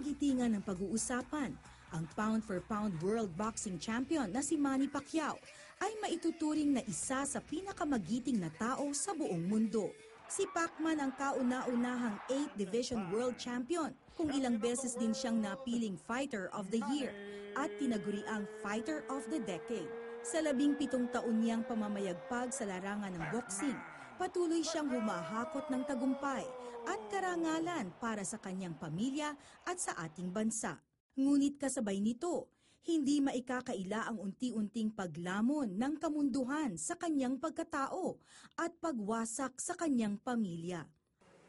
kagitingan ng pag-uusapan. Ang pound-for-pound world boxing champion na si Manny Pacquiao ay maituturing na isa sa pinakamagiting na tao sa buong mundo. Si Pacman ang kauna-unahang 8th Division World Champion, kung ilang beses din siyang napiling Fighter of the Year at tinaguriang Fighter of the Decade. Sa 17 taon niyang pamamayagpag sa larangan ng boxing, patuloy siyang humahakot ng tagumpay at karangalan para sa kanyang pamilya at sa ating bansa. Ngunit kasabay nito, hindi maikakaila ang unti-unting paglamon ng kamunduhan sa kanyang pagkatao at pagwasak sa kanyang pamilya.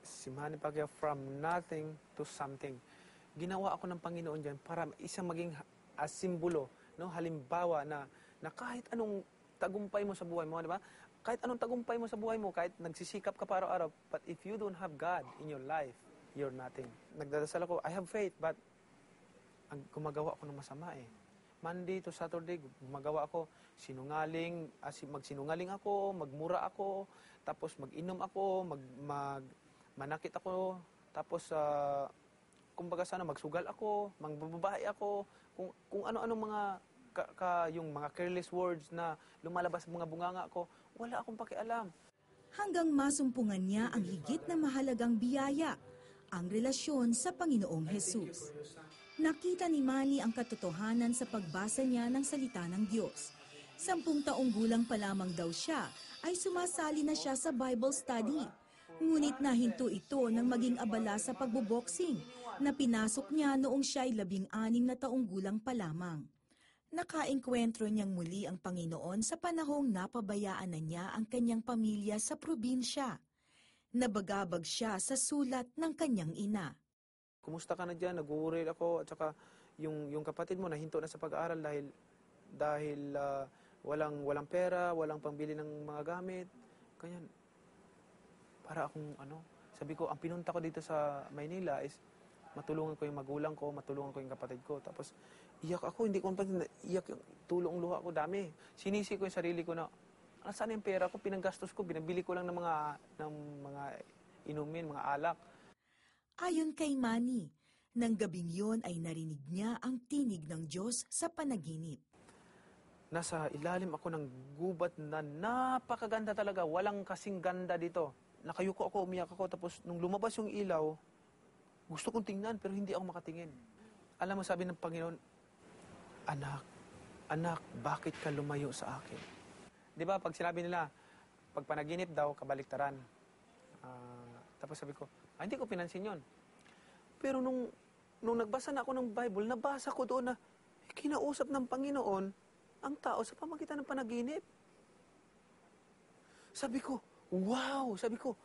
Si Manny Pacquiao, from nothing to something. Ginawa ako ng Panginoon dyan para isang maging simbolo, no? Halimbawa na kahit anong tagumpay mo sa buhay mo, di ba? Kahit anong tagumpay mo sa buhay mo, kahit nagsisikap ka para araw, but if you don't have God in your life, you're nothing. Nagdadasal ako, I have faith, but gumagawa ako ng masama eh. Monday to Saturday, gumagawa ako sinungaling, magsinungaling ako, magmura ako, tapos mag-inom ako, manakit ako, tapos kumbaga sana magsugal ako, magbababae ako, kung ano-ano mga yung mga careless words na lumalabas sa mga bunganga ko, wala akong pakialam. Hanggang masumpungan niya ang higit na mahalagang biyaya, ang relasyon sa Panginoong Hesus. Nakita ni Manny ang katotohanan sa pagbasa niya ng salita ng Diyos. 10 taong gulang pa lamang daw siya ay sumasali na siya sa Bible study. Ngunit nahinto ito nang maging abala sa pagboboxing na pinasok niya noong siya ay 16 na taong gulang pa lamang. Nakaengkwentro niyang muli ang Panginoon sa panahong napabayaan na niya ang kanyang pamilya sa probinsya. Nabagabag siya sa sulat ng kanyang ina. Kumusta ka na dyan? Nag-uuril ako at saka yung kapatid mo nahinto na sa pag-aaral dahil walang pera, walang pambili ng mga gamit. Ganyan. Para akong sabi ko, ang pinunta ko dito sa Maynila is matulungan ko yung magulang ko, matulungan ko yung kapatid ko. Tapos iyak ako, hindi ko iyak yung tulong luha ko, dami. Sinisi ko yung sarili ko na, saan yung pera ko, pinanggastos ko, binabili ko lang ng mga inumin, mga alak. Ayon kay Manny, nang gabing yon ay narinig niya ang tinig ng Diyos sa panaginip. Nasa ilalim ako ng gubat na napakaganda talaga, walang kasing ganda dito. Nakayuko ako, umiyak ako, tapos nung lumabas yung ilaw, gusto kong tingnan pero hindi ako makatingin. Alam mo, sabi ng Panginoon, Anak, bakit ka lumayo sa akin? Di ba, pag sinabi nila, pag panaginip daw, kabaliktaran. Tapos sabi ko, hindi ko pinansin yon. Pero nung nagbasa na ako ng Bible, nabasa ko doon na kinausap ng Panginoon ang tao sa pamagitan ng panaginip. Sabi ko, wow! Sabi ko,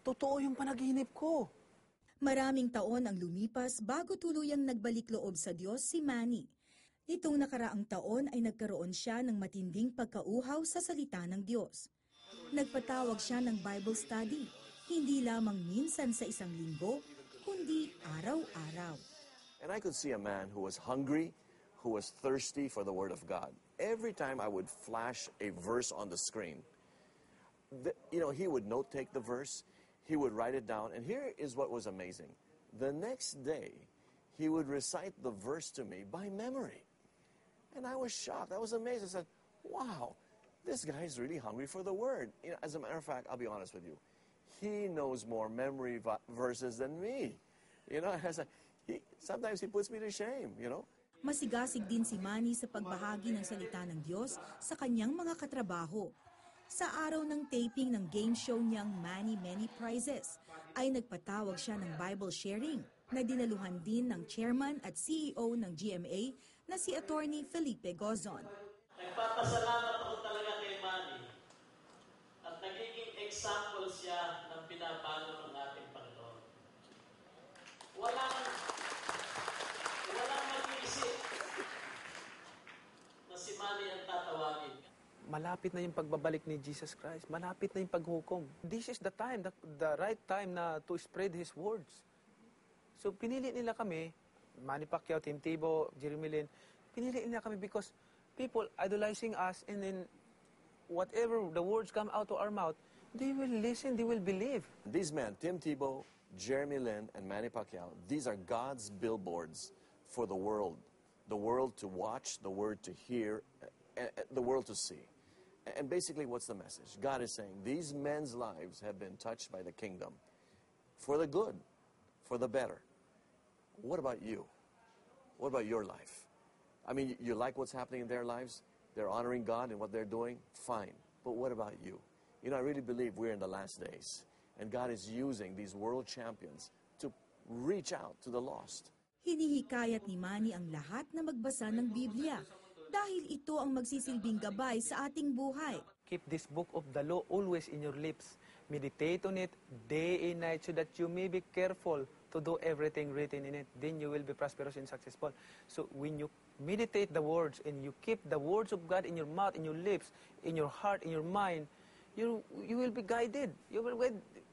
totoo yung panaginip ko. Maraming taon ang lumipas bago tuluyang nagbalik loob sa Diyos si Manny. Nitong nakaraang taon ay nagkaroon siya ng matinding pagkauhaw sa salita ng Diyos. Nagpatawag siya ng Bible study, hindi lamang minsan sa isang linggo, kundi araw-araw. And I could see a man who was hungry, who was thirsty for the Word of God. Every time I would flash a verse on the screen, he would note-take the verse, he would write it down, and here is what was amazing. The next day, he would recite the verse to me by memory. And I was shocked. I was amazed. I said, wow, this guy is really hungry for the Word. As a matter of fact, I'll be honest with you. He knows more memory verses than me. Sometimes he puts me to shame, Masigasig din si Manny sa pagbahagi ng salita ng Diyos sa kanyang mga katrabaho. Sa araw ng taping ng game show niyang Manny Many Prizes, ay nagpatawag siya ng Bible sharing na dinaluhan din ng chairman at CEO ng GMA na si Attorney Felipe Gozon. Nagpapasalamat ako talaga kay Manny at nagiging example siya ng pinabago ng ating Panginoon. Walang mag-iisip na si Manny ang tatawagin. Malapit na yung pagbabalik ni Jesus Christ. Malapit na yung paghukom. This is the time, the right time na to spread His words. So pinili nila kami, Manny Pacquiao, Tim Tebow, Jeremy Lin, pinili nila kami because people idolizing us and then whatever the words come out to our mouth, They will listen, they will believe. These men, Tim Tebow, Jeremy Lin, and Manny Pacquiao, these are God's billboards for the world to watch, the world to hear, the world to see. And basically, what's the message? God is saying, these men's lives have been touched by the kingdom for the good, for the better. What about you? What about your life? I mean, you like what's happening in their lives? They're honoring God in what they're doing? Fine. But what about you? You know, I really believe we're in the last days. And God is using these world champions to reach out to the lost. Hinihikayat ni Manny ang lahat na magbasa ng Biblia dahil ito ang magsisilbing gabay sa ating buhay. Keep this book of the law always in your lips. Meditate on it day and night so that you may be careful to do everything written in it. Then you will be prosperous and successful. So when you meditate the words and you keep the words of God in your mouth, in your lips, in your heart, in your mind, you will be guided.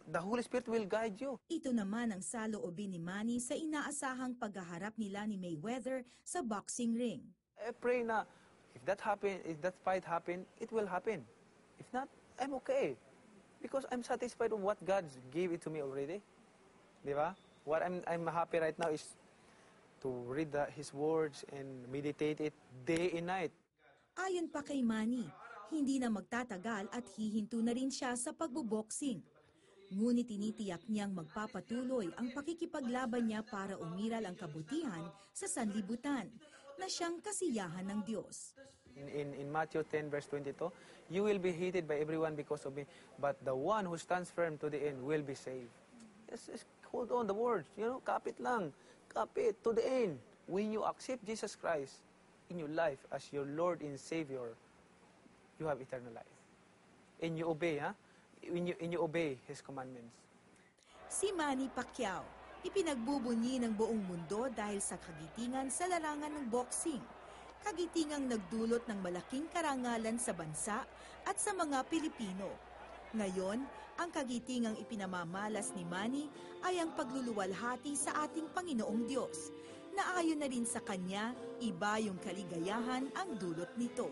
The Holy Spirit will guide you. Ito naman ang saloobin ni Manny sa inaasahang paghaharap nila ni Mayweather sa boxing ring. I pray na if that fight happen, it will happen. If not, I'm okay. Because I'm satisfied with what God gave it to me already. Di ba? What I'm happy right now is to read His words and meditate it day and night. Ayon pa kay Manny, hindi na magtatagal at hihinto na rin siya sa pagboboxing. Ngunit tinitiyak niyang magpapatuloy ang pakikipaglaban niya para umiral ang kabutihan sa sanlibutan na siyang kasiyahan ng Diyos. In Matthew 10 verse 22, you will be hated by everyone because of me, but the one who stands firm to the end will be saved. Just hold on the words, kapit lang. Kapit to the end. When you accept Jesus Christ in your life as your Lord and Savior, you have eternal life. And you obey, When you obey His commandments. Si Manny Pacquiao, ipinagbubunyi ng buong mundo dahil sa kagitingan sa larangan ng boxing. Kagitingang nagdulot ng malaking karangalan sa bansa at sa mga Pilipino. Ngayon, ang kagitingang ipinamamalas ni Manny ay ang pagluluwalhati sa ating Panginoong Diyos, na ayon na rin sa Kanya, iba yung kaligayahan ang dulot nito.